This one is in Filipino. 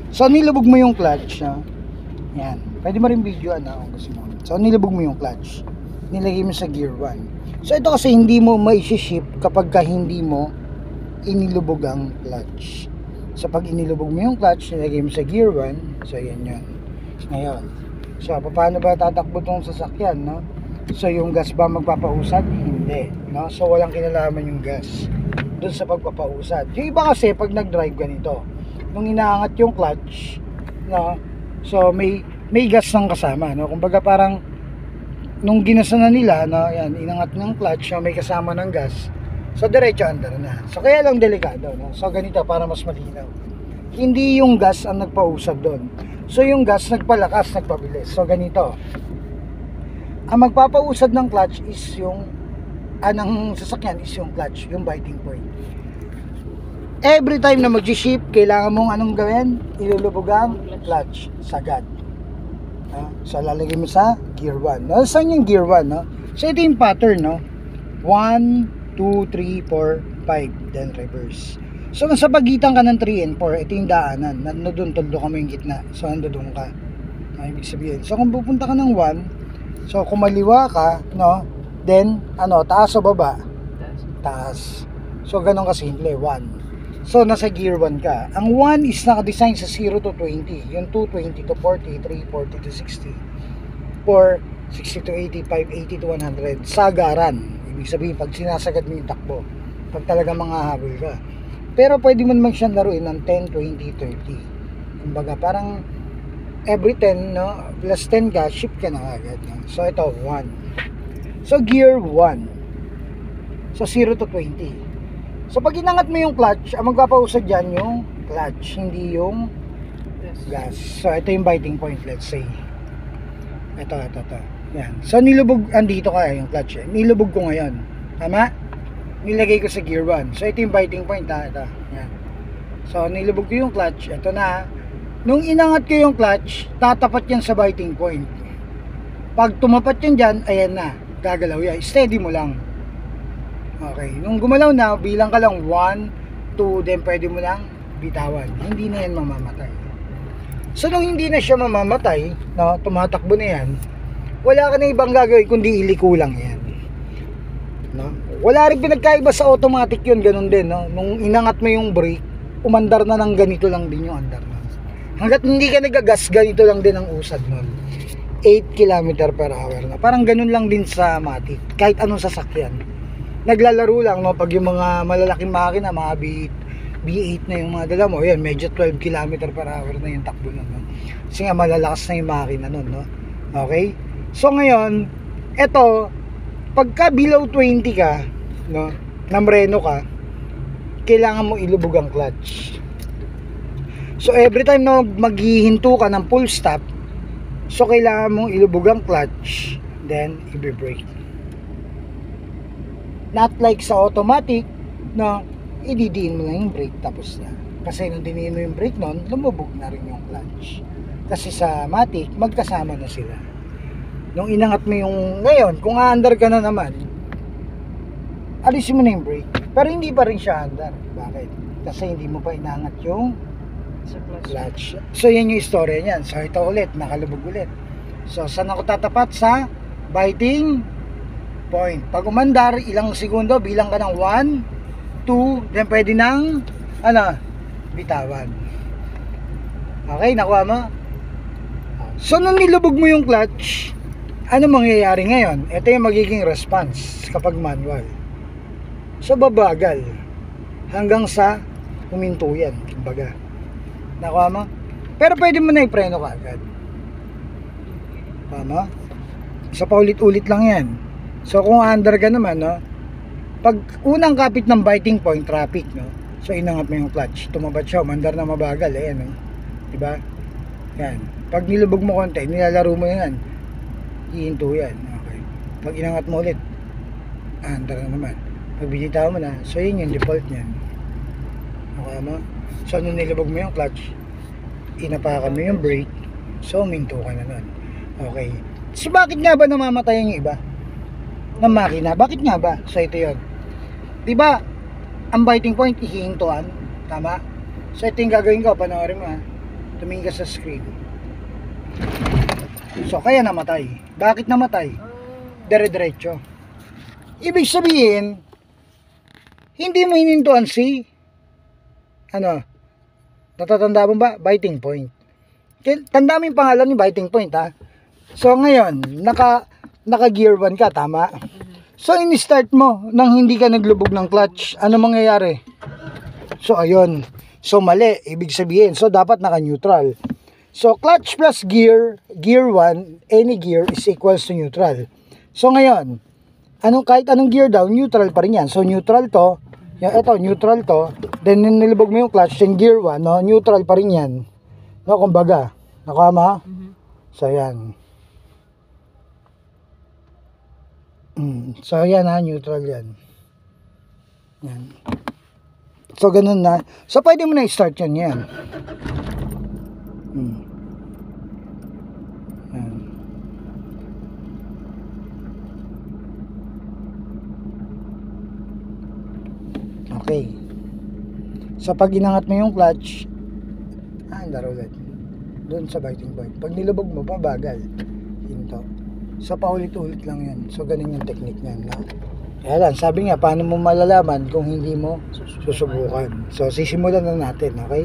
So nilubog mo yung clutch, no? Yan. Pwede mo rin video kung gusto mo. So nilubog mo yung clutch. Nilagay mo sa gear 1. So ito kasi hindi mo mai-shift kapag ka hindi mo inilubog ang clutch. So pag inilubog mo yung clutch, nilagay mo sa gear 1. So yan yun. Ngayon. So paano ba tatakbo tong sasakyan, no? So yung gas ba magpapausad? Hindi, no? So walang kinalaman yung gas doon sa pagpapausad. Yung iba kasi pag nag-drive ganito, nung inaangat yung clutch, no? So may gas nang kasama, no? Kumbaga parang nung ginasa na nila, no, yan, inangat ng clutch, so may kasama ng gas. So diretso under na. So kaya lang delikado, no? So ganito para mas malinaw. Hindi yung gas ang nagpausad doon. So yung gas nagpalakas, nagpabilis. So ganito. Ang magpapausad ng clutch is yung ng sasakyan is yung clutch, yung biting point. Every time na mag-shift, kailangan mong anong gawin? Ilulubog ang clutch sagad. So lalagay mo sa gear 1. No? Saan yung gear 1, no? So ito yung pattern, no? 1, 2, 3, 4, 5, then reverse. So nasa pagitan ka ng 3 and 4, ito yung daanan. Nandun, tuldo ka mo yung gitna. So nandun ka. Ibig sabihin. So kung pupunta ka ng 1, so kung maliwa ka, no? Then, taas o baba? Taas. So ganun kasimple, 1. So nasa gear 1 ka. Ang 1 is naka-design sa 0 to 20. Yung 2, 20 to 40, 3, 40 to 60. 4, 60 to 80, 5, 80 to 100. Sagaran. Ibig sabihin, pag sinasagad mo yung takbo. Pag talaga manghahabol ka. Pero pwede mo naman siyang laruin ng 10, 20, 30. Kumbaga, parang every 10, no? Plus 10 ka, shift ka na agad. No? So ito, 1. So gear 1. So 0 to 20. So pag inangat mo yung clutch, ang magpapausad dyan yung clutch, hindi yung gas. So ito yung biting point, let's say. Ito. Yan. So nilubog, andito ka yung clutch. Nilubog ko ngayon. Tama? Nilagay ko sa gear 1. So ito yung biting point, ito. Yan. So nilubog ko yung clutch. Ito na. Nung inangat ko yung clutch, tatapat yan sa biting point. Pag tumapat yan dyan, ayan na. Gagalaw yan. Steady mo lang. Okay. Nung gumalaw na, bilang ka lang 1, 2, then pwede mo lang bitawan. Hindi na yan mamamatay. So nung hindi na siya mamamatay, no, tumatakbo na yan, wala ka na ibang gagawin kundi iliko lang yan. No? Wala rin pinagkaiba sa automatic yun, ganun din. No? Nung inangat mo yung brake, umandar na ng ganito lang din yung andar na. Hanggat hindi ka nagagas, ganito lang din ang usad nun. 8 km per hour na. Parang ganun lang din sa Matic. Kahit anong sasakyan. Naglalaro lang, no? Pag yung mga malalaking makina, mga B8 na yung mga dala mo, yan, medyo 12 km per hour na yung takbo nun. No? Kasi nga malalakas na yung makina nun. No? Okay? So ngayon, eto, pagka below 20 ka, no? Namreno ka, kailangan mo ilubog ang clutch. So every time na maghihinto ka ng full stop, so kailangan mong ilubog ang clutch, then i-brake. Not like sa automatic, no, ididiin mo lang yung brake tapos na. Kasi nung diniin mo yung brake nun, lumubog na rin yung clutch. Kasi sa Matic, magkasama na sila. Nung inangat mo yung, ngayon, kung aandar ka na naman, alisin mo na yung brake. Pero hindi pa rin siya aandar. Bakit? Kasi hindi mo pa inangat yung clutch. So yan yung istorya niyan. So ito ulit, nakalubog ulit. So saan ako tatapat? Sa biting point. Pag umandar, ilang segundo, bilang ka ng 1, 2, then pwede ng bitawan. Okay, nakuha mo? So nung nilubog mo yung clutch, ano mangyayari ngayon? Ito yung magiging response kapag manual. So babagal hanggang sa huminto yan, kumbaga. Nakuha mo? Pero pwede mo na i-preno ka agad. Tama? So paulit-ulit lang yan. So kung under ka naman, no, pag unang kapit ng biting point, traffic, no, so inangat mo yung clutch, tumabat siya, mandar na mabagal, ayan, no? Diba? Yan. Pag nilubog mo konti, nilalaro mo yan, hihinto yan. Okay. Pag inangat mo ulit, under na naman. Pag binitaw mo na, so yun yung default niyan. Okay mo? So nung nilubog mo yung clutch, inapakan mo yung brake, so minto ka na nun. Okay. So bakit nga ba namamatay yung iba ng makina? Bakit nga ba? So ito yun. Diba, ang biting point, ihihintuan. Tama? So ito yung gagawin ko, panoorin mo ha. Tumingin ka sa screen. So, kaya namatay. Bakit namatay? Dire-diretso. Ibig sabihin, hindi mo hinintuan si, natatanda mo ba? Biting point. Tanda mo yung pangalan ni biting point, ha? So, ngayon, naka gear 1 ka, tama? So, in-start mo nang hindi ka naglubog ng clutch. Ano mangyayari? So, ayun. So, mali. Ibig sabihin. So, dapat naka-neutral. So, clutch plus gear 1, any gear is equals to neutral. So, ngayon, kahit anong gear daw, neutral pa rin yan. So, neutral to, ito, neutral to, then nilubog mo yung clutch, then gear 1, no, neutral pa rin yan. No, kumbaga, nakama? So, yan. So, yan ha, neutral yan. Yan. So, ganun na. So, pwede mo na i-start yan, yan. Yan. Okay. So, pag inangat mo yung clutch, andar ulit. Doon sa biting point. Pag nilubog mo, babagal. Hinto. So, paulit-ulit lang yan. So, ganun yung technique niyan. No? Kaya lang, sabi nga, paano mo malalaman kung hindi mo susubukan? So, sisimulan na natin, okay?